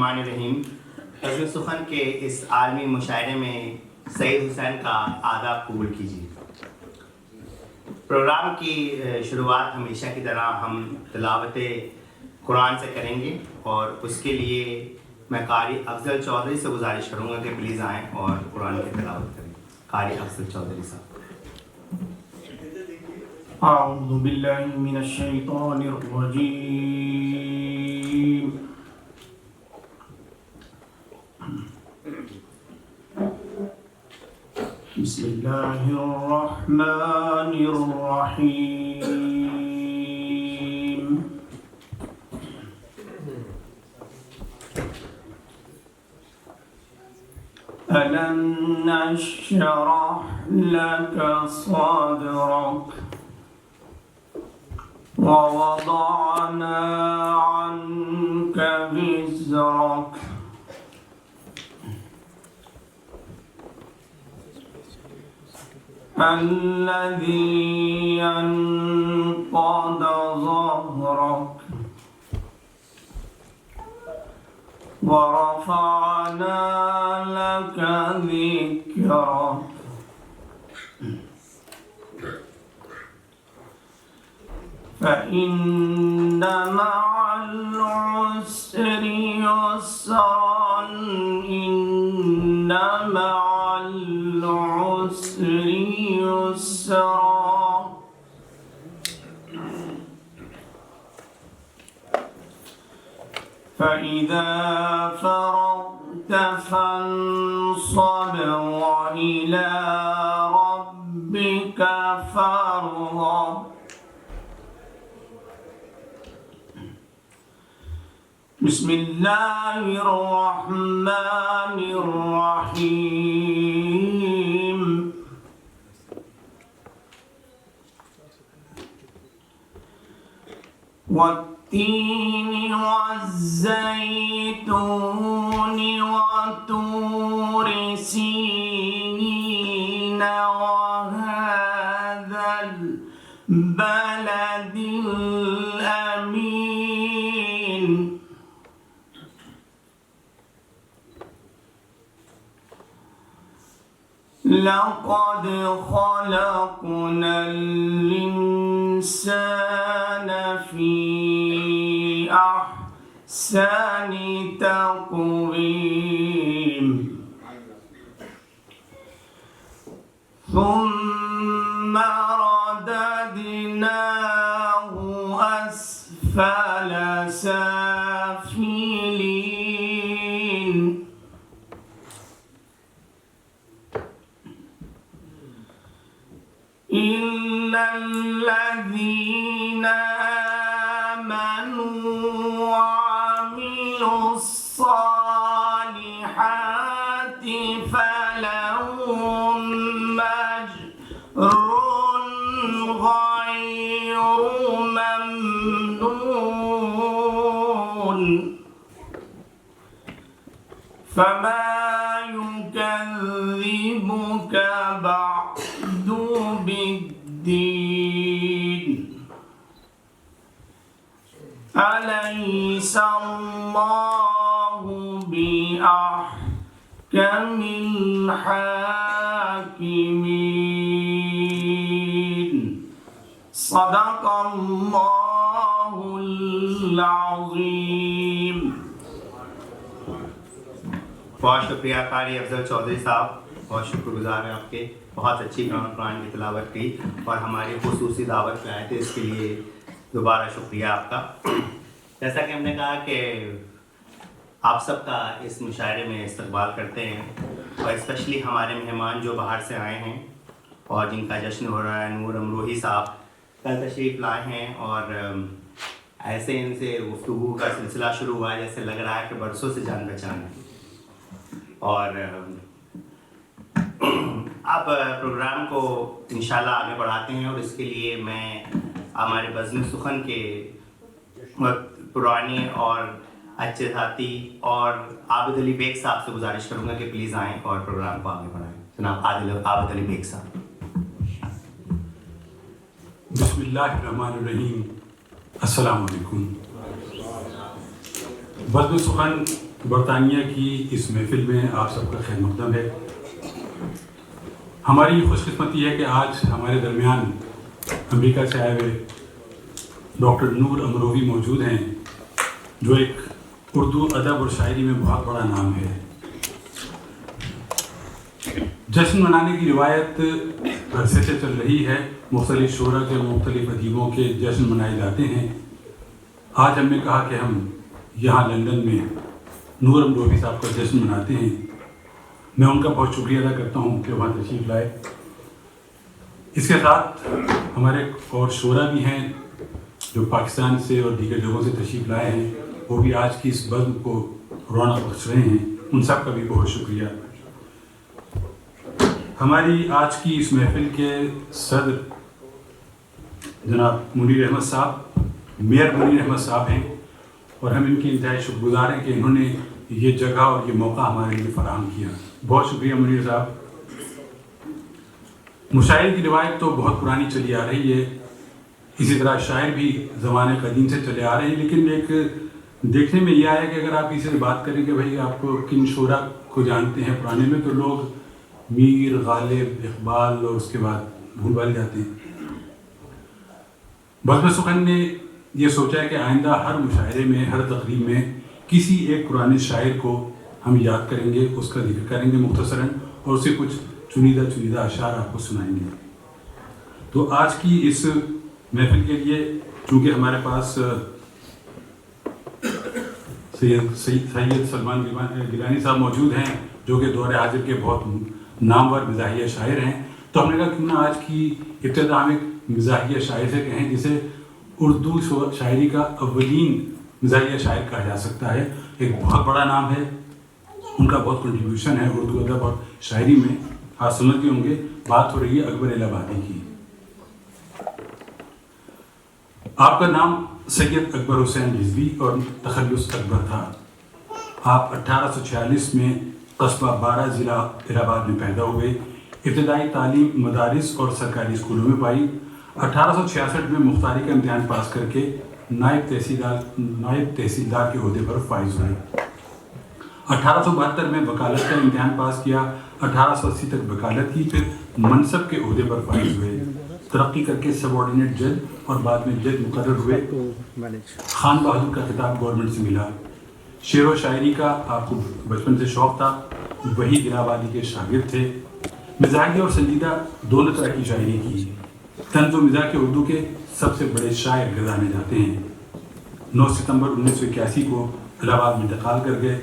الرحمن الرحیم. بزم سخن کے اس عالمی مشاعرے میں سعید حسین کا آداب قبول کیجیے. پروگرام کی شروعات ہمیشہ کی طرح ہم تلاوت قرآن سے کریں گے اور اس کے لیے میں قاری افضل چودھری سے گزارش کروں گا کہ پلیز آئیں اور قرآن کی تلاوت کریں. قاری افضل چودھری صاحب. اعوذ باللہ من الشیطان الرجیم. بسم اللہ الرحمن الرحیم. ألم نشرح لك صدرك ووضعنا عنك وزرك الذي أنقض ظهرك ورفعنا لك ذكرك فإن مع العسر يسرا إن مع العسر يسرا فإذا فرغت فانصب وإلى ربك فارغب. بسم اللہ الرحمن الرحیم. والتين والزيتون وطور سينين وهذا البلد الأمين. لقد خلقنا الإنسان في أحسن تقويم ثم رددناه أسفل سافلين. إلا الذين آمنوا وعملوا الصالحات فلهم أجر غير ممنون. فما يكذبك بعد بالدين. أليس الله بأحكم الحاكمين. صدق الله العظيم. بہت شکریہ قاری افضل چودھری صاحب. بہت شکر گزار ہیں آپ کے. بہت اچھی قرآن کی تلاوت کی اور ہماری خصوصی دعوت پہ آئے تھے. اس کے لیے دوبارہ شکریہ آپ کا. جیسا کہ ہم نے کہا کہ آپ سب کا اس مشاعرے میں استقبال کرتے ہیں اور اسپیشلی ہمارے مہمان جو باہر سے آئے ہیں اور جن کا جشن ہو رہا ہے. نور امروہی صاحب کل تشریف لائے ہیں اور ایسے ان سے گفتگو کا سلسلہ شروع ہوا ہے جیسے لگ رہا ہے کہ برسوں سے جان پہچان ہے. اور آپ پروگرام کو انشاءاللہ آگے بڑھاتے ہیں اور اس کے لیے میں ہمارے بزم سخن کے پرانی اور اچھے ساتھی اور عابد علی بیگ صاحب سے گزارش کروں گا کہ پلیز آئیں اور پروگرام کو آگے بڑھائیں. جناب عابد علی بیگ صاحب. بسم اللہ الرحمن الرحیم. السلام علیکم. بزم سخن برطانیہ کی اس محفل میں آپ سب کا خیر مقدم ہے۔ ہماری خوش قسمتی ہے کہ آج ہمارے درمیان امریکہ سے آئے ہوئے ڈاکٹر نور امروی موجود ہیں، جو ایک اردو ادب اور شاعری میں بہت بڑا نام ہے۔ جشن منانے کی روایت عرصے سے چل رہی ہے، مختلف شعراء کے مختلف ادیبوں کے جشن منائے جاتے ہیں۔ آج ہم نے کہا کہ ہم یہاں لندن میں نور امروی صاحب کا جشن مناتے ہیں۔ میں ان کا بہت شکریہ ادا کرتا ہوں کہ وہاں تشریف لائے۔ اس کے ساتھ ہمارے اور شعراء بھی ہیں جو پاکستان سے اور دیگر جگہوں سے تشریف لائے ہیں، وہ بھی آج کی اس بزم کو رونق بخش رہے ہیں، ان سب کا بھی بہت شکریہ۔ ہماری آج کی اس محفل کے صدر جناب منیر احمد صاحب، میئر منیر احمد صاحب ہیں، اور ہم ان کے انتہائی شکر گزار ہیں کہ انہوں نے یہ جگہ اور یہ موقع ہمارے لیے فراہم کیا۔ بہت شکریہ منیر صاحب۔ مشاعرے کی روایت تو بہت پرانی چلی آ رہی ہے، اسی طرح شاعر بھی زمانے قدیم سے چلے آ رہے ہیں، لیکن ایک دیکھنے میں یہ آیا کہ اگر آپ اسے بات کریں کہ بھائی آپ کو کن شعراء کو جانتے ہیں پرانے میں، تو لوگ میر، غالب، اقبال اور اس کے بعد بھول بھال جاتے ہیں۔ بزم سخن نے یہ سوچا ہے کہ آئندہ ہر مشاعرے میں، ہر تقریب میں کسی ایک پرانے شاعر کو ہم یاد کریں گے، اس کا ذکر کریں گے مختصراً، اور اسے کچھ چنیدہ اشعار آپ کو سنائیں گے۔ تو آج کی اس محفل کے لیے چونکہ ہمارے پاس سید سلمان گیلانی صاحب موجود ہیں، جو کہ دور حاضر کے بہت نامور مزاحیہ شاعر ہیں، تو ہم نے کہا کیوں نہ آج کی ابتدا ہم ایک مزاحیہ شاعر سے کہیں جسے اردو شاعری کا اولین مزاحیہ شاعر کہا جا سکتا ہے۔ ایک بہت بڑا نام ہے، ان کا بہت کنٹریبیوشن ہے اردو ادب اور شاعری میں۔ آپ سمجھتے ہوں گے بات ہو رہی ہے اکبر الہ آبادی کی۔ آپ کا نام سید اکبر حسین رضوی اور تخلص اکبر تھا۔ آپ 1846 میں قصبہ بارہ ضلع الہ آباد میں پیدا ہوئے۔ ابتدائی تعلیم مدارس اور سرکاری اسکولوں میں پائی۔ 1866 میں مختاری کا امتحان پاس کر کے نائب تحصیلدار کے عہدے پر فائز ہوئے۔ 1872 میں وکالت کا امتحان پاس کیا۔ 1880 تک وکالت کی، پھر منصب کے عہدے پر فائز ہوئے۔ ترقی کر کے سب آرڈینیٹ جج اور بعد میں جج مقرر ہوئے۔ خان بہادر کا خطاب گورنمنٹ سے ملا۔ شعر و شاعری کا آپ کو بچپن سے شوق تھا، وہی الہ آبادی کے شاگرد تھے۔ مزاحیہ اور سنجیدہ دونوں طرح کی شاعری کی۔ طنز و مزاح کے اردو کے سب سے بڑے شاعر گردانے جاتے ہیں۔ 9 ستمبر 1981 کو الہ آباد میں انتقال کر گئے۔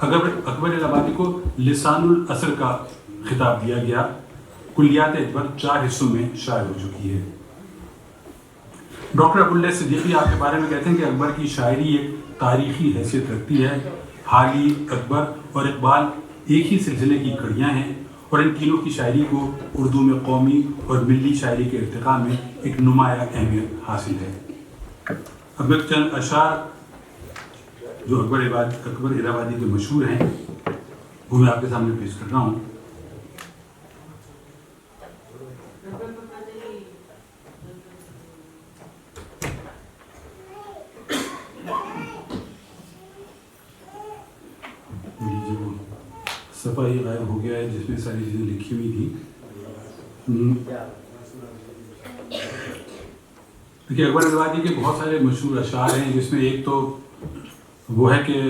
اکبر الہ آبادی کو لسان العصر کا خطاب دیا گیا۔ کلیات اکبر 4 حصوں میں شائع ہو چکی ہے۔ ڈاکٹر ابو اللہ صدیقی آپ کے بارے میں کہتے ہیں کہ اکبر کی شاعری ایک تاریخی حیثیت رکھتی ہے۔ حالی، اکبر اور اقبال ایک ہی سلسلے کی کڑیاں ہیں، اور ان تینوں کی شاعری کو اردو میں قومی اور ملی شاعری کے ارتقاء میں ایک نمایاں اہمیت حاصل ہے۔ اب ایک چند اشعار جو اکبر الہ آبادی کے مشہور ہیں وہ میں آپ کے سامنے پیش کر رہا ہوں۔ صفحہ ہی غائب ہو گیا ہے جس میں ساری چیزیں لکھی ہوئی تھیں۔ دیکھیے اکبر الہ آبادی کے بہت سارے مشہور اشعار ہیں، جس میں ایک تو وہ ہے کہ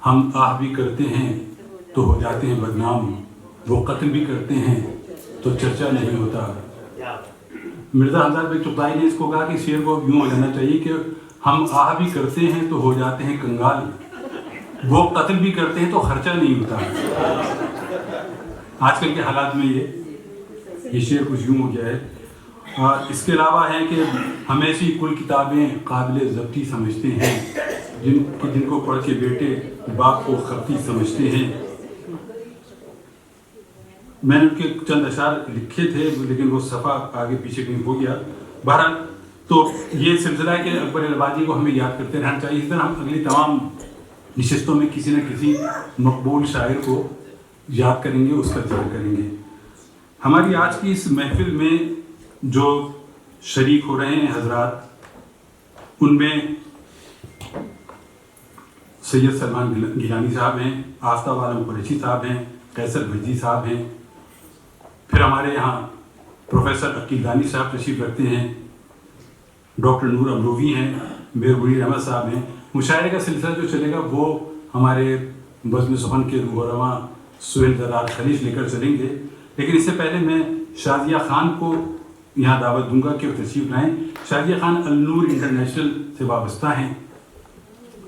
ہم آہ بھی کرتے ہیں تو ہو جاتے ہیں بدنام، وہ قتل بھی کرتے ہیں تو چرچا نہیں ہوتا۔ مرزا حمزہ بے چغتائی نے اس کو کہا کہ شعر کو یوں ہو جانا چاہیے کہ ہم آہ بھی کرتے ہیں تو ہو جاتے ہیں کنگال، وہ قتل بھی کرتے ہیں تو خرچہ نہیں ہوتا۔ آج کل کے حالات میں یہ شعر کچھ یوں ہو گیا ہے۔ اور اس کے علاوہ ہے کہ ہمیشہ کل کتابیں قابل ضبطی سمجھتے ہیں، جن کو پڑھ کے بیٹے باپ کو خطی سمجھتے ہیں۔ میں نے ان کے چند اشعار لکھے تھے لیکن وہ صفحہ آگے پیچھے کہیں ہو گیا۔ بہرحال تو یہ سلسلہ ہے کہ اکبر الہ آبادی کو ہمیں یاد کرتے رہنا چاہیے۔ اس طرح ہم اگلی تمام نشستوں میں کسی نہ کسی مقبول شاعر کو یاد کریں گے، اس کا ذکر کریں گے۔ ہماری آج کی اس محفل میں جو شریک ہو رہے ہیں حضرات، ان میں سید سلمان گیلانی صاحب ہیں، آفتاب عالم قریشی صاحب ہیں، قیصر بھجی صاحب ہیں. پھر ہمارے یہاں پروفیسر عقیل دانی صاحب تشریف رکھتے ہیں، ڈاکٹر نور امروی ہیں، میر بڑی احمد صاحب ہیں. مشاعرے کا سلسلہ جو چلے گا وہ ہمارے بزم سخن کے روح رواں سہیل زرار خلیش لے کر چلیں گے. لیکن اس سے پہلے میں شازیہ خان کو یہاں دعوت دوں گا کہ وہ تشریف لائیں. شازیہ خان النور انٹرنیشنل سے وابستہ ہیں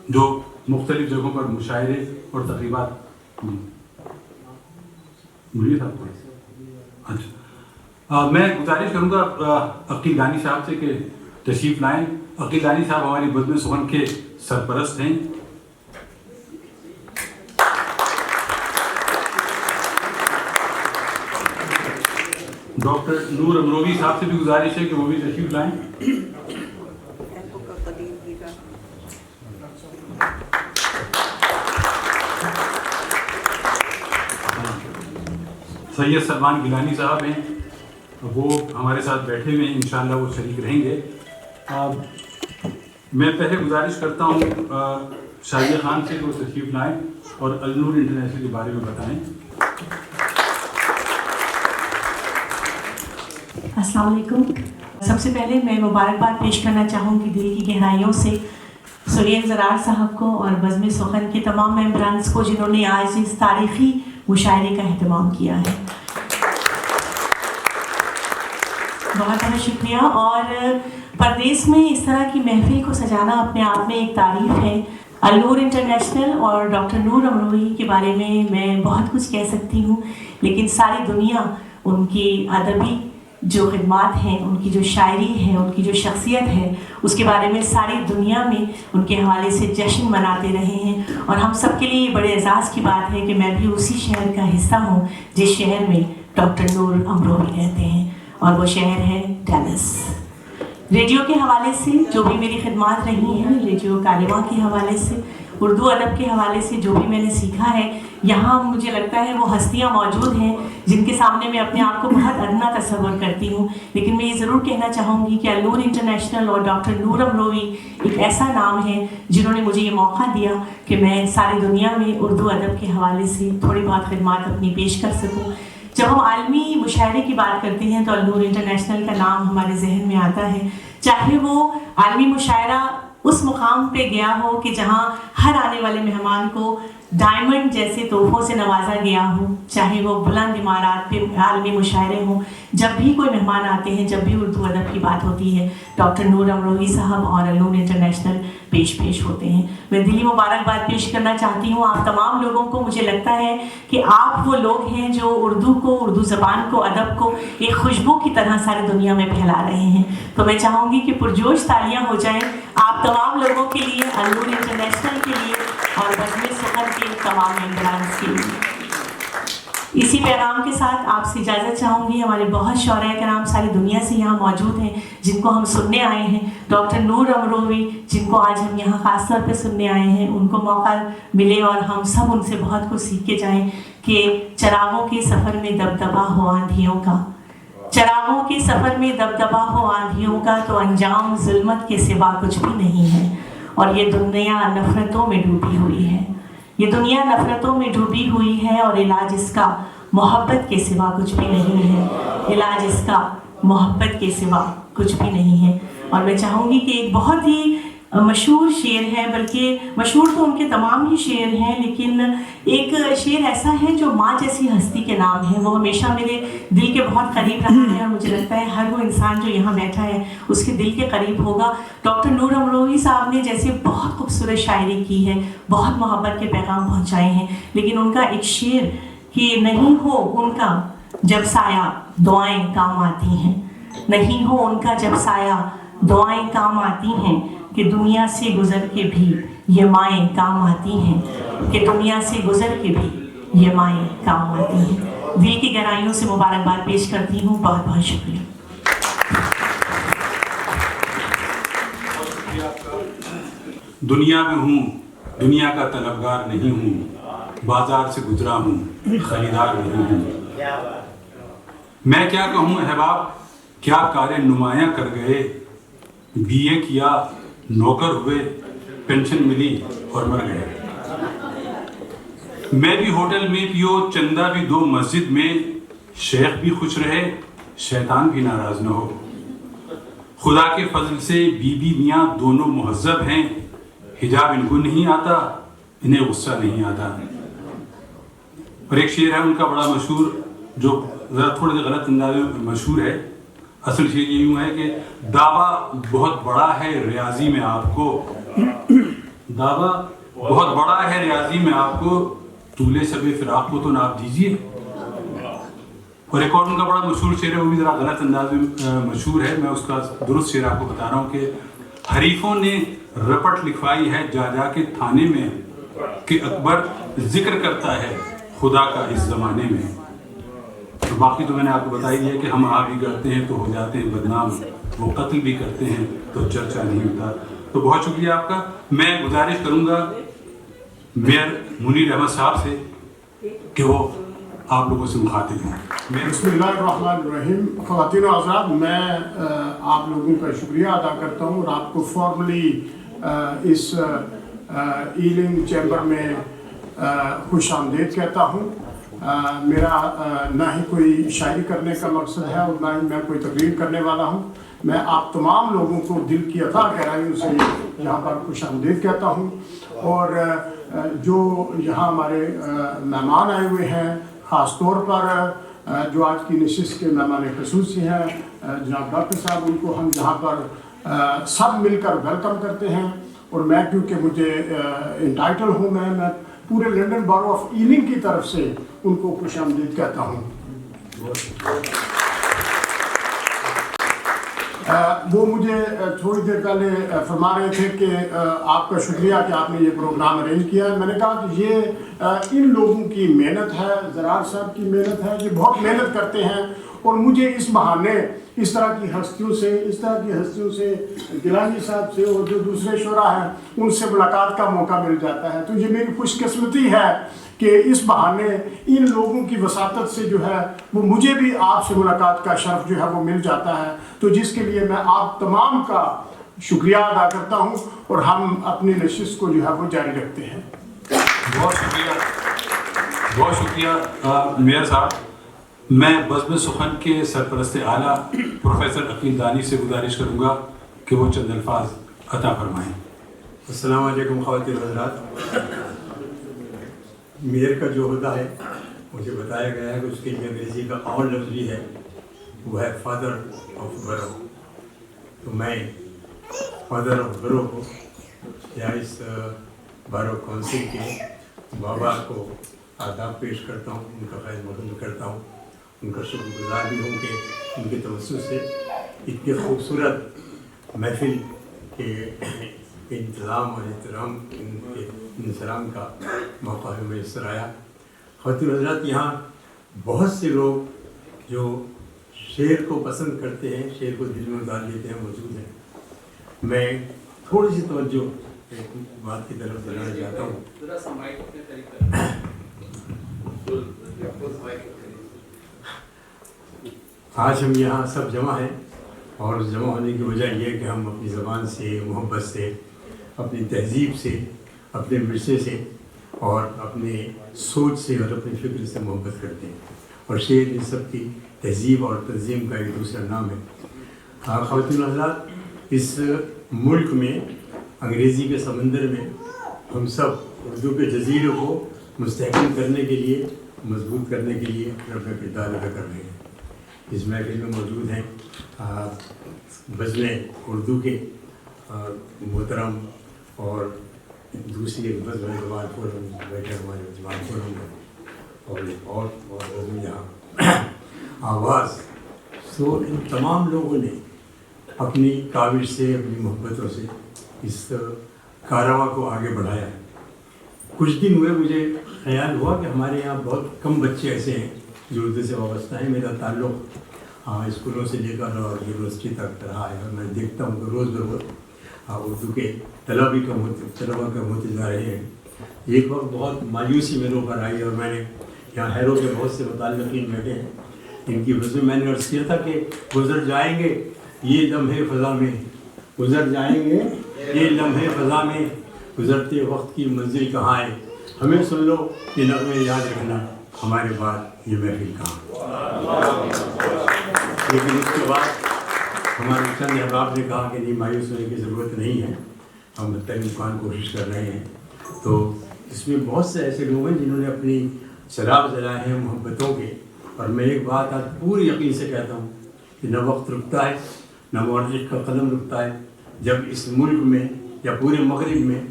جو مختلف جگہوں پر مشاعرے اور تقریبات اچھا میں گزارش کروں گا عقیل دانی صاحب سے کہ تشریف لائیں. عقیل دانی صاحب ہماری بزم سخن کے سرپرست ہیں. ڈاکٹر نور امروی صاحب سے بھی گزارش ہے کہ وہ بھی تشریف لائیں. سید سلمان گیلانی صاحب ہیں، وہ ہمارے ساتھ بیٹھے ہوئے ہیں، انشاءاللہ وہ شریک رہیں گے. میں پہلے گزارش کرتا ہوں شازیہ خان سے کہ وہ تشریف لائیں اور النور انٹرنیشنل کے بارے میں بتائیں. السلام علیکم. سب سے پہلے میں مبارکباد پیش کرنا چاہوں گی دل کی گہرائیوں سے سہیل زرار صاحب کو اور بزم سخن کے تمام ممبرانس کو جنہوں نے آج اس تاریخی مشاعرے کا اہتمام کیا ہے. بہت بہت شکریہ. اور پردیس میں اس طرح کی محفل کو سجانا اپنے آپ میں ایک تعریف ہے. النور انٹرنیشنل اور ڈاکٹر نور امروی کے بارے میں بہت کچھ کہہ سکتی ہوں، لیکن ساری دنیا ان کی ادبی جو خدمات ہیں، ان کی جو شاعری ہے، ان کی جو شخصیت ہے، اس کے بارے میں ساری دنیا میں ان کے حوالے سے جشن مناتے رہے ہیں. اور ہم سب کے لیے یہ بڑے اعزاز کی بات ہے کہ میں بھی اسی شہر کا حصہ ہوں جس شہر میں ڈاکٹر نور امروی رہتے ہیں، اور وہ شہر ہے ڈیلس. ریڈیو کے حوالے سے جو بھی میری خدمات رہی ہیں، ریڈیو کالما کے حوالے سے، اردو ادب کے حوالے سے جو بھی میں نے سیکھا ہے، یہاں مجھے لگتا ہے وہ ہستیاں موجود ہیں جن کے سامنے میں اپنے آپ کو بہت ادنا تصور کرتی ہوں. لیکن میں یہ ضرور کہنا چاہوں گی کہ النور انٹرنیشنل اور ڈاکٹر نور امروی ایک ایسا نام ہے جنہوں نے مجھے یہ موقع دیا کہ میں ساری دنیا میں اردو ادب کے حوالے سے تھوڑی بہت خدمات اپنی پیش کر سکوں. جب ہم عالمی مشاعرے کی بات کرتے ہیں تو النور انٹرنیشنل کا نام ہمارے ذہن میں آتا ہے، چاہے وہ عالمی مشاعرہ اس مقام پہ گیا ہو کہ جہاں ہر آنے والے مہمان کو ڈائمنڈ جیسے تحفوں سے نوازا گیا ہو، چاہے وہ بلند عمارات پہ عالمی مشاعرے ہوں. جب بھی کوئی مہمان آتے ہیں، جب بھی اردو ادب کی بات ہوتی ہے، ڈاکٹر نور امروی صاحب اور النور انٹرنیشنل پیش ہوتے ہیں. میں دلی مبارکباد پیش کرنا چاہتی ہوں آپ تمام لوگوں کو. مجھے لگتا ہے کہ آپ وہ لوگ ہیں جو اردو کو، اردو زبان کو، ادب کو ایک خوشبو کی طرح ساری دنیا میں پھیلا رہے ہیں. تو میں چاہوں گی کہ پرجوش تالیاں ہو جائیں آپ تمام لوگوں کے لیے، النور انٹرنیشنل کے لیے اور بزم سخن کے تمام ممبرانس کے لیے. اسی پیغام کے ساتھ آپ سے اجازت چاہوں گی. ہمارے بہت شعراء کرام ساری دنیا سے یہاں موجود ہیں جن کو ہم سننے آئے ہیں. ڈاکٹر نور امروی جن کو آج ہم یہاں خاص طور پہ سننے آئے ہیں، ان کو موقع ملے اور ہم سب ان سے بہت کچھ سیکھ کے جائیں کہ چراغوں کے سفر میں دبدبا ہو آندھیوں کا، چراغوں کے سفر میں دبدبا ہو آندھیوں کا، تو انجام ظلمت کے سوا کچھ بھی نہیں ہے. اور یہ دنیا نفرتوں میں ڈوبی ہوئی ہے، یہ دنیا نفرتوں میں ڈوبی ہوئی ہے، اور علاج اس کا محبت کے سوا کچھ بھی نہیں ہے، علاج اس کا محبت کے سوا کچھ بھی نہیں ہے. اور میں چاہوں گی کہ ایک بہت ہی مشہور شعر ہے، بلکہ مشہور تو ان کے تمام ہی شعر ہیں، لیکن ایک شعر ایسا ہے جو ماں جیسی ہستی کے نام ہے. وہ ہمیشہ میرے دل کے بہت قریب رہا ہے، اور مجھے لگتا ہے ہر وہ انسان جو یہاں بیٹھا ہے اس کے دل کے قریب ہوگا. ڈاکٹر نور امروی صاحب نے جیسے بہت خوبصورت شاعری کی ہے، بہت محبت کے پیغام پہنچائے ہیں، لیکن ان کا ایک شعر کہ نہیں ہو ان کا جب سایہ دعائیں کام آتی ہیں، نہیں ہو ان کا جب سایہ دعائیں کام آتی ہیں، کہ دنیا سے گزر کے بھی یہ مائیں کام آتی ہیں، کہ دنیا سے گزر کے بھی یہ مائیں کام آتی ہیں. دل کی گہرائیوں سے مبارکباد پیش کرتی ہوں. بہت بہت شکریہ. دنیا میں ہوں، دنیا کا طلبگار نہیں ہوں، بازار سے گزرا ہوں، خریدار نہیں ہوں. میں کیا کہوں احباب، کیا کار نمایاں کر گئے، بی اے کیا، نوکر ہوئے، پینشن ملی اور مر گئے. میں بھی ہوٹل میں پیو چندہ بھی دو مسجد میں، شیخ بھی خوش رہے شیطان بھی ناراض نہ ہو، خدا کے فضل سے بی بی میاں دونوں مہذب ہیں، حجاب ان کو نہیں آتا انہیں غصہ نہیں آتا۔ اور ایک شعر ہے ان کا بڑا مشہور جو ذرا تھوڑے سے غلط انداز میں مشہور ہے، اصل شعر یہ یوں ہے کہ دعویٰ بہت بڑا ہے ریاضی میں آپ کو، دعویٰ بہت بڑا ہے ریاضی میں آپ کو، طول شب فراق کو تو ناپ دیجیے۔ اور ایک اور ان کا بڑا مشہور شعر ہے، وہ بھی ذرا غلط انداز میں مشہور ہے، میں اس کا درست شعر آپ کو بتا رہا ہوں کہ حریفوں نے رپٹ لکھوائی ہے جا جا کے تھانے میں کہ اکبر ذکر کرتا ہے خدا کا اس زمانے میں۔ اور باقی تو میں نے آپ کو بتا ہی دیا کہ ہم آ بھی کرتے ہیں تو ہو جاتے ہیں بدنام، وہ قتل بھی کرتے ہیں تو چرچا نہیں ہوتا۔ تو بہت شکریہ آپ کا۔ میں گزارش کروں گا میئر منیر احمد صاحب سے کہ وہ آپ لوگوں سے مخاطب ہیں۔ بسم اللہ الرحمن الرحیم۔ خواتین و حضرات، میں آپ لوگوں کا شکریہ ادا کرتا ہوں اور آپ کو فارملی اس ایلنگ چیمبر میں خوش آمدید کہتا ہوں۔ میرا نہ ہی کوئی شاعری کرنے کا مقصد ہے اور نہ ہی میں کوئی تقریر کرنے والا ہوں، میں آپ تمام لوگوں کو دل کی عطا گہرائیوں سے یہاں پر خوش آمدید کہتا ہوں۔ اور جو یہاں ہمارے مہمان آئے ہوئے ہیں، خاص طور پر جو آج کی نشست کے مہمان خصوصی ہیں جناب ڈاکٹر صاحب، ان کو ہم یہاں پر سب مل کر ویلکم کرتے ہیں۔ اور میں کیونکہ مجھے انٹائٹل ہوں، میں پورے لنڈن بارو آف ایلنگ کی طرف سے ان کو خوش آمدید کہتا ہوں۔ وہ مجھے تھوڑی دیر پہلے فرما رہے تھے کہ آپ کا شکریہ کہ آپ نے یہ پروگرام ارینج کیا ہے۔ میں نے کہا کہ یہ ان لوگوں کی محنت ہے، زرار صاحب کی محنت ہے، یہ بہت محنت کرتے ہیں اور مجھے اس بہانے اس طرح کی ہستیوں سے گیلانی صاحب سے اور جو دوسرے شعراء ہیں ان سے ملاقات کا موقع مل جاتا ہے۔ تو یہ میری خوش قسمتی ہے کہ اس بہانے ان لوگوں کی وساطت سے جو ہے وہ مجھے بھی آپ سے ملاقات کا شرف جو ہے وہ مل جاتا ہے، تو جس کے لیے میں آپ تمام کا شکریہ ادا کرتا ہوں اور ہم اپنی نشست کو جو ہے وہ جاری رکھتے ہیں۔ بہت شکریہ میئر صاحب۔ میں بزم سخن کے سرپرست اعلیٰ پروفیسر عقیل دانی سے گزارش کروں گا کہ وہ چند الفاظ عطا فرمائیں۔ السلام علیکم خواتین حضرات۔ میئر کا جو عہدہ ہے مجھے بتایا گیا ہے کہ اس کے لیے انگریزی کا اور لفظ بھی ہے، وہ ہے فادر آف برو۔ تو میں فادر آف برو کو یا اس بارو کونسل کے بابا کو آداب پیش کرتا ہوں، ان کا خیر مقدم کرتا ہوں، ان کا شکر گزار بھی ہوں کہ ان کے توسط سے اتنی خوبصورت محفل کے انتظام اور احترام انسلام کا موقع ہمیں میسر آیا۔ خواتین حضرات، یہاں بہت سے لوگ جو شعر کو پسند کرتے ہیں، شعر کو دل میں اتار لیتے ہیں، موجود ہیں۔ میں تھوڑی سی توجہ ایک بات کی طرف دلانا چاہتا ہوں۔ آج ہم یہاں سب جمع ہیں اور جمع ہونے کی وجہ یہ ہے کہ ہم اپنی زبان سے، محبت سے، اپنی تہذیب سے، اپنے ورثے سے اور اپنے سوچ سے اور اپنی فکر سے محبت کرتے ہیں، اور شعر ان سب کی تہذیب اور تنظیم کا ایک دوسرا نام ہے۔ خواتین حضرات، اس ملک میں انگریزی کے سمندر میں ہم سب اردو کے جزیرے کو مستحکم کرنے کے لیے، مضبوط کرنے کے لیے اپنا کردار ادا کر رہے ہیں۔ اس محفل میں موجود ہیں بزمیں اردو کے محترم اور دوسری بزم جمال فورم بیٹھے ہمارے جمال فورم میں اور بزم یہاں آواز۔ سو ان تمام لوگوں نے اپنی کاوش سے، اپنی محبتوں سے اس کاررواں کو آگے بڑھایا ہے۔ کچھ دن ہوئے مجھے خیال ہوا کہ ہمارے یہاں بہت کم بچے ایسے ہیں جو اردو سے وابستہ ہیں۔ میرا تعلق اسکولوں سے لے کر اور یونیورسٹی تک رہا ہے اور میں دیکھتا ہوں کہ روز بروز اردو کے طلبا کم ہوتے جا رہے ہیں۔ ایک وقت بہت مایوسی میرے اوپر آئی اور میں نے یہاں ہیرو کے بہت سے متعلقین بیٹھے ہیں، ان کی وجہ میں نے عرض کیا تھا کہ گزر جائیں گے یہ لمحے فضا میں، گزر جائیں گے یہ لمحے فضا میں، گزرتے وقت کی منزل کہاں ہے، ہمیں سن لو یہ نغمے یاد رکھنا ہمارے بعد یہ محفل کہاں. لیکن اس کے بعد ہمارے چند احباب نے کہا کہ نہیں مایوس ہونے کی ضرورت نہیں ہے, ہم امکان کوشش کر رہے ہیں. تو اس میں بہت سے ایسے لوگ ہیں جنہوں نے اپنی چراغ جلائے ہیں محبتوں کے. اور میں ایک بات آج پوری یقین سے کہتا ہوں کہ نہ وقت رکتا ہے نہ مورخ کا قلم رکتا ہے. جب اس ملک میں یا پورے مغرب میں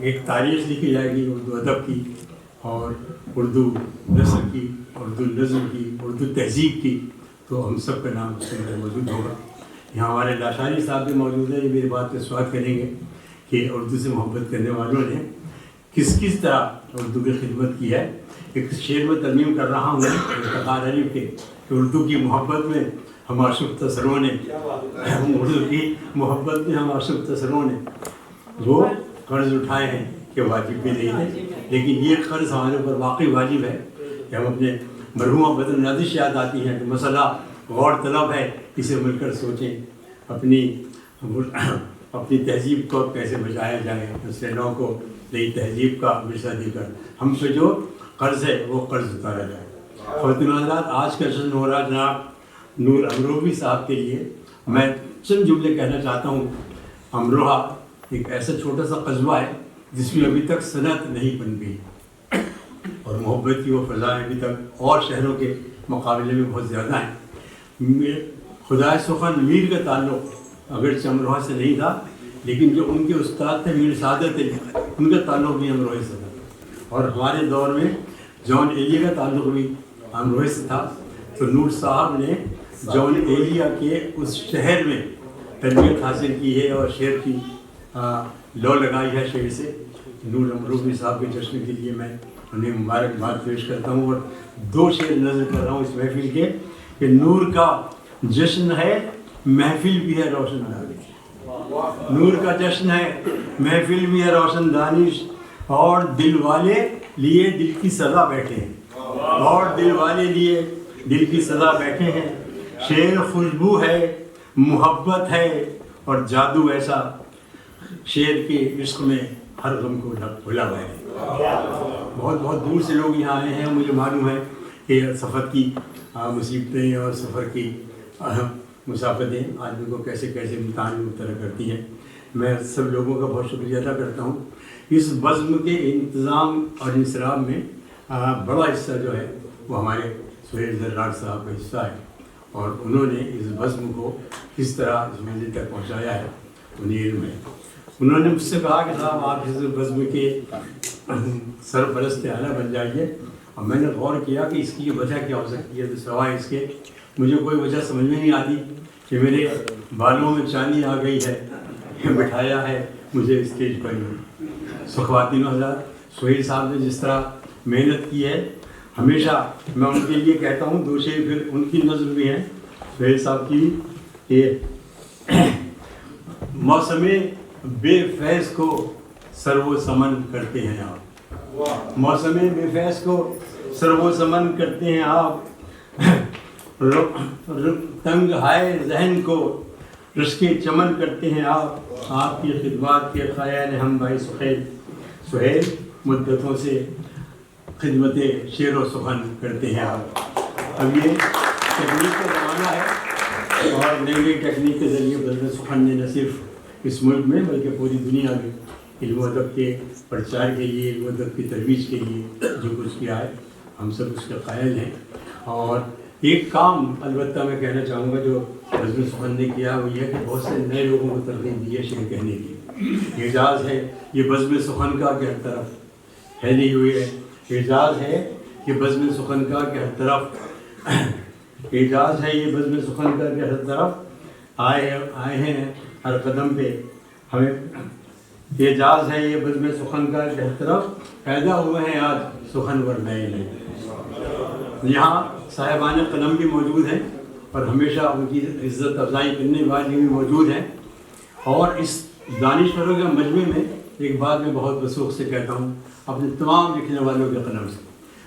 ایک تاریخ لکھی جائے گی اردو ادب کی اور اردو نثر کی, اردو نظم کی, اردو تہذیب کی, تو ہم سب کا نام اس کے اندر موجود ہوگا. یہاں ہمارے لاشاری صاحب بھی موجود ہیں, یہ میری بات پہ سوال کریں گے کہ اردو سے محبت کرنے والوں نے کس طرح اردو کی خدمت کی ہے. ایک شعر میں ترمیم کر رہا ہوں افتخار علی کے کہ اردو کی محبت میں ہم آشفتہ سروں نے, اردو کی محبت میں ہم آشفتہ سروں نے وہ قرض اٹھائے ہیں کہ واجب بھی نہیں ہے, لیکن یہ قرض ہمارے اوپر واقعی واجب ہے کہ ہم اپنے مرحومہ بدر نازش یاد آتی ہیں کہ مسئلہ غور طلب ہے, اسے مل کر سوچیں اپنی تہذیب کو کیسے بچایا جائے, نسل نو کو نئی تہذیب کا ورثہ دے کر ہم سے جو قرض ہے وہ قرض اتارا جائے. خواتین حضرات, آج کا جشن ہو رہا جناب نور امروہی صاحب کے لیے. میں چند جملے کہنا چاہتا ہوں. امروہہ ایک ایسا چھوٹا سا قصبہ ہے جس میں ابھی تک صنعت نہیں بن گئی اور محبت کی وہ فضائیں ابھی تک اور شہروں کے مقابلے میں بہت زیادہ ہیں. خدائے سخن میر کا تعلق اگرچہ امروہہ سے نہیں تھا, لیکن جو ان کے استاد تھے میر سعادت علی, ان کا تعلق بھی امروہہ سے تھا. اور ہمارے دور میں جون ایلیا کا تعلق بھی امروہہ سے تھا. تو نور صاحب نے جون ایلیا کے اس شہر میں تربیت حاصل کی ہے اور شعر کی لو لگائی ہے شعر سے. نور امروہی صاحب کے جشن کے لیے میں انہیں مبارکباد پیش کرتا ہوں اور 2 شعر نظر کر رہا ہوں اس محفل کے کہ نور کا جشن ہے محفل بھی ہے روشن دانش. نور کا جشن ہے محفل بھی ہے روشن دانش, اور دل والے لیے دل کی سزا بیٹھے ہیں, اور دل والے لیے دل کی سزا بیٹھے ہیں. شعر خوشبو ہے, محبت ہے اور جادو ایسا, شعر کے عشق میں ہر غم کو بھلا ہوا ہے. بہت بہت دور سے لوگ یہاں آئے ہیں. مجھے معلوم ہے کہ سفر کی مصیبتیں اور سفر کی مسافتیں آدمی کو کیسے کیسے امتحان میں مبتلا کرتی ہیں. میں سب لوگوں کا بہت شکریہ ادا کرتا ہوں. اس بزم کے انتظام اور انصراف میں بڑا حصہ جو ہے وہ ہمارے سہیل زرار صاحب کا حصہ ہے, اور انہوں نے اس بزم کو کس طرح اس منزل تک پہنچایا ہے انہیں علم ہے. انہوں نے مجھ سے کہا کہ صاحب آپ اس بزم کے سرپرست اعلیٰ بن جائیے, اور میں نے غور کیا کہ اس کی وجہ کیا ہو سکتی ہے. تو سوائے اس کے مجھے کوئی وجہ سمجھ میں نہیں آتی کہ میرے بالوں میں چاندی آ گئی ہے, بٹھایا ہے مجھے اسٹیج پر. خواتین حضرات, سہیل صاحب نے جس طرح محنت کی ہے, ہمیشہ میں ان کے لیے کہتا ہوں 2 شعر پھر ان کی نظم بھی ہیں سہیل صاحب کی کہ موسم بے فیض کو سر و سمن کرتے ہیں آپ, موسم بے فیض کو سر و سمن کرتے ہیں آپ, تنگ ہائے ذہن کو رشک چمن کرتے ہیں آپ. آپ کی خدمات کے خیال ہم بھائی سہیل مدتوں سے خدمت شعر و سخن کرتے ہیں آپ. اب یہ ٹیکنیک کا زمانہ ہے اور نئی نئی ٹیکنیک کے ذریعے بزم سخن نے نہ صرف اس ملک میں بلکہ پوری دنیا میں علم و ادب کے پرچار کے لیے, علم و ادب کی ترویج کے لیے جو کچھ کیا ہے ہم سب اس کے قائل ہیں. اور ایک کام البتہ میں کہنا چاہوں گا جو بزم سخن نے کیا وہ یہ کہ بہت سے نئے لوگوں کو ترغیب دی ہے شعر کہنے کی. اعجاز ہے یہ بزم سخن کا کہ ہر طرف پھیلی ہوئی ہے, اعجاز ہے کہ بزم سخن کا کہ ہر طرف, اعجاز ہے یہ بزم سخن کا کہ ہر طرف آئے ہیں ہر قدم پہ ہمیں, اعجاز ہے یہ بزم سخن کا کہ ہر طرف پیدا ہوئے ہیں آج سخنور نئے نئے. یہاں صاحبان قلم بھی موجود ہیں اور ہمیشہ ان کی عزت افزائی کرنے والے بھی موجود ہیں. اور اس دانشوروں کے مجمع میں ایک بات میں بہت وثوق سے کہتا ہوں اپنے تمام لکھنے والوں کے قلم سے,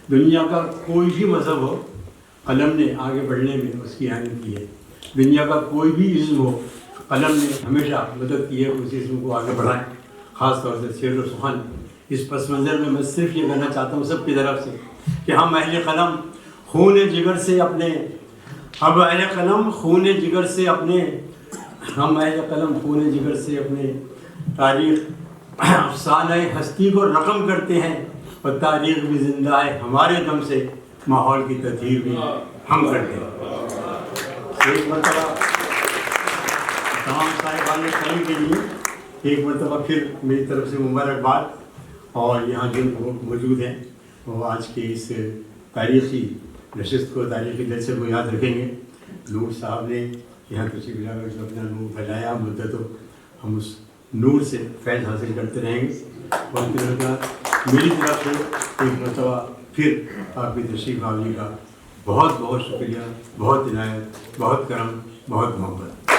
دنیا کا کوئی بھی مذہب ہو قلم نے آگے بڑھنے میں اس کی اہمیت کی ہے. دنیا کا کوئی بھی علم ہو قلم نے ہمیشہ مدد کی ہے اس علم کو آگے بڑھائیں. خاص طور سے شعر و سخن اس پس منظر میں صرف یہ کہنا چاہتا ہوں سب کی طرف سے کہ ہم اہل قلم خون جگر سے اپنے تاریخ افسانہ ہستی کو رقم کرتے ہیں اور تاریخ بھی زندہ ہے ہمارے دم سے، ماحول کی تطہیر بھی ہم کرتے ہیں۔ ایک مرتبہ تمام صاحبان قلم کے لیے ایک مرتبہ پھر میری طرف سے مبارکباد، اور یہاں جو لوگ موجود ہیں وہ آج کے اس تاریخی نشست کو، تاریخی جلسے کو یاد رکھیں گے۔ نور صاحب نے یہاں تشریف لا کر جو اپنا نور پھیلایا مدتوں، ہم اس نور سے فیض حاصل کرتے رہیں گے۔ اور میری طرف سے ایک مرتبہ پھر آپ کی تشریف آوری کا بہت بہت شکریہ، بہت عنایت، بہت کرم، بہت محبت۔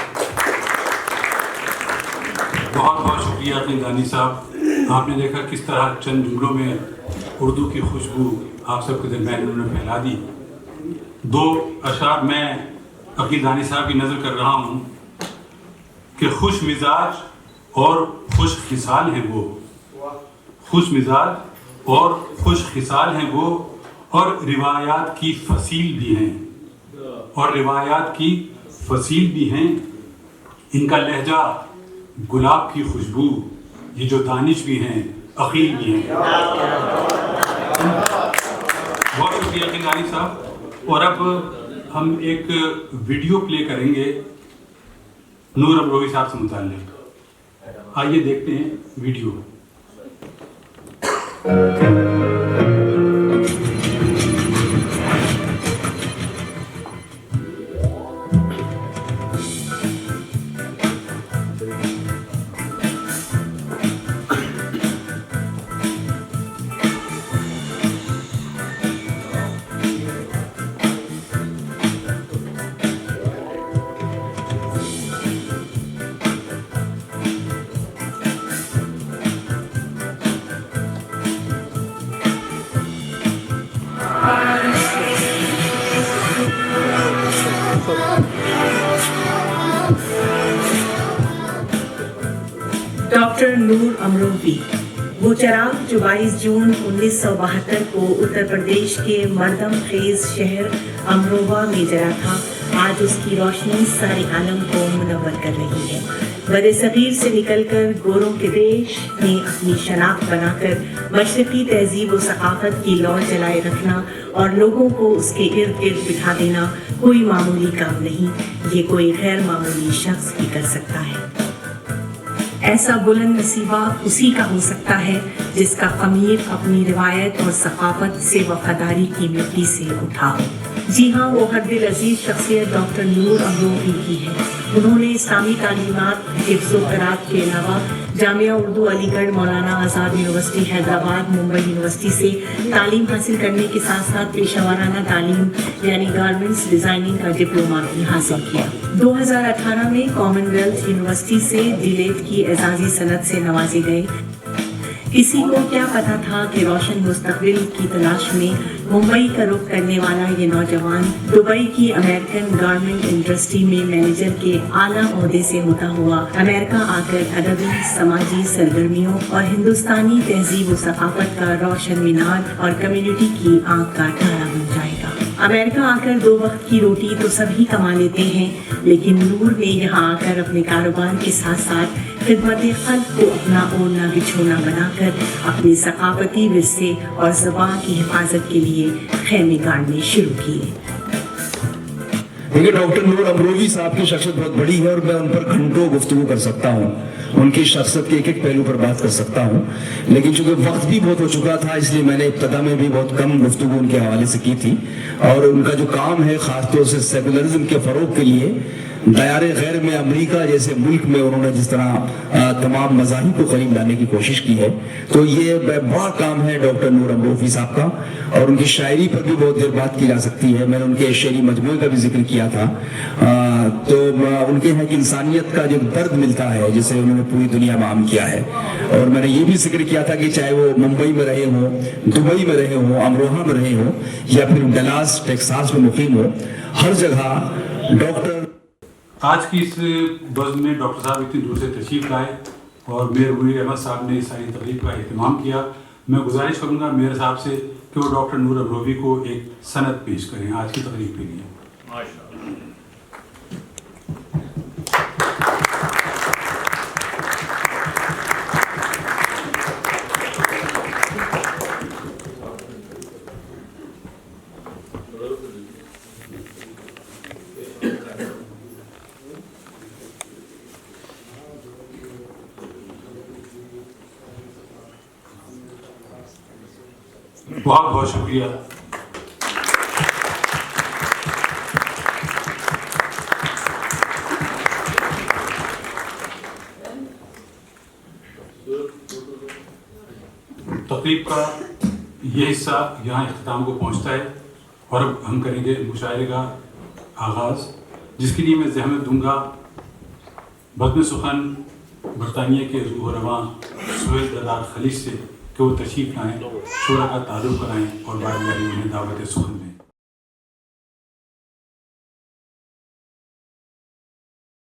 بہت بہت شکریہ عقیل صاحب، آپ نے دیکھا کس طرح چند جملوں میں اردو کی خوشبو آپ سب کے درمیان انہوں نے پھیلا دی۔ دو اشعار میں عقیل دانی صاحب کی نظر کر رہا ہوں کہ خوش مزاج اور خوش خصال ہیں وہ، خوش مزاج اور خوش خصال ہیں وہ، اور روایات کی فصیل بھی ہیں، اور روایات کی فصیل بھی ہیں۔ ان کا لہجہ گلاب کی خوشبو، یہ جو دانش بھی ہیں عقیل بھی ہیں۔ بہت شکریہ عقیل دانی صاحب۔ اور اب ہم ایک ویڈیو پلے کریں گے نور امروہی صاحب سے متعلق، آئیے دیکھتے ہیں ویڈیو۔ ڈاکٹر نور امروہی، وہ چراغ جو 22 جون 1972 کو اتر پردیش کے مردم خیز شہر امروہہ میں جلا تھا، آج اس کی روشنی سارے عالم کو منور کر رہی ہے۔ بر صغیر سے نکل کر گوروں کے دیش میں اپنی شناخت بنا کر مشرقی تہذیب و ثقافت کی لو جلائے رکھنا اور لوگوں کو اس کے ارد گرد بٹھا دینا کوئی معمولی کام نہیں، یہ کوئی غیر معمولی شخص ہی کر سکتا ہے۔ ایسا بلند نصیبہ اسی کا ہو سکتا ہے جس کا خمیر اپنی روایت اور ثقافت سے وفاداری کی مٹی سے اٹھا ہو۔ جی ہاں، وہ حد دل عزیز شخصیت ڈاکٹر نور امروہی کی ہے۔ انہوں نے اسلامی تعلیمات، حفظ و قراءت کے علاوہ جامعہ اردو علی گڑھ، مولانا آزاد یونیورسٹی حیدرآباد، ممبئی یونیورسٹی سے تعلیم حاصل کرنے کے ساتھ ساتھ پیشہ ورانہ تعلیم یعنی گارمنٹس ڈیزائننگ کا ڈپلومہ بھی حاصل کیا۔ 2018 میں کامن ویلتھ یونیورسٹی سے ڈیلیٹ کی اعزازی سند سے نوازے گئے۔ کسی کو کیا پتا تھا کہ روشن مستقبل کی تلاش میں ممبئی کا رخ کرنے والا یہ نوجوان دبئی کی امریکن گارمنٹ انڈسٹری میں مینیجر کے اعلیٰ عہدے سے ہوتا ہوا امریکہ آ کر ادبی، سماجی سرگرمیوں اور ہندوستانی تہذیب و ثقافت کا روشن مینار اور کمیونٹی کی آنکھ کا تارا بن جائے گا۔ امریکہ آ کر 2 وقت کی روٹی تو سبھی کما لیتے ہیں، لیکن نور نے یہاں آ کر اپنے کاروبار کے ساتھ ساتھ خدمت خلق کو اپنا اوڑھنا بچھونا بنا کر اپنے ثقافتی ورثے اور زبان کی حفاظت کے لیے خیمے گاڑنے شروع کیے۔ کیونکہ ڈاکٹر نور امروہی صاحب کی شخصیت بہت بڑی ہے اور میں ان پر گھنٹوں گفتگو کر سکتا ہوں، ان کی شخصیت کے ایک پہلو پر بات کر سکتا ہوں، لیکن چونکہ وقت بھی بہت ہو چکا تھا اس لیے میں نے ابتدا میں بھی بہت کم گفتگو ان کے حوالے سے کی تھی۔ اور ان کا جو کام ہے خاص طور سے سیکولرزم کے فروغ کے لیے دیار غیر میں امریکہ جیسے ملک میں انہوں نے جس طرح تمام مذاہب کو قریب لانے کی کوشش کی ہے، تو یہ بڑا کام ہے ڈاکٹر نور امروہی صاحب کا۔ اور ان کی شاعری پر بھی بہت دیر بات کی جا سکتی ہے، میں نے ان کے شعری مجموعے کا بھی ذکر کیا تھا۔ تو ان کے ہے کہ انسانیت کا جو درد ملتا ہے جسے انہوں نے پوری دنیا میں عام کیا ہے، اور میں نے یہ بھی ذکر کیا تھا کہ چاہے وہ ممبئی میں رہے ہوں، دبئی میں رہے ہوں، امروہہ میں رہے ہوں یا پھر ڈلاس ٹیکساس میں مقیم ہو، ہر جگہ ڈاکٹر آج کی اس بزم میں ڈاکٹر صاحب اتنی دور سے تشریف لائے اور میر منیر احمد صاحب نے اس ساری تقریب کا اہتمام کیا. میں گزارش کروں گا میر صاحب سے کہ وہ ڈاکٹر نور امروی کو ایک سند پیش کریں آج کی تقریب کے لیے. بہت بہت شکریہ. تقریب کا یہ حصہ یہاں اختتام کو پہنچتا ہے اور اب ہم کریں گے مشاعرے کا آغاز، جس کے لیے میں زحمت دوں گا بزم سخن برطانیہ کے روح رواں سہیل دردار خلیج سے کہ وہ تشریف لائیں، شعرا کا تعارف کرائیں اور بعد میں انہیں دعوت سخن دیں.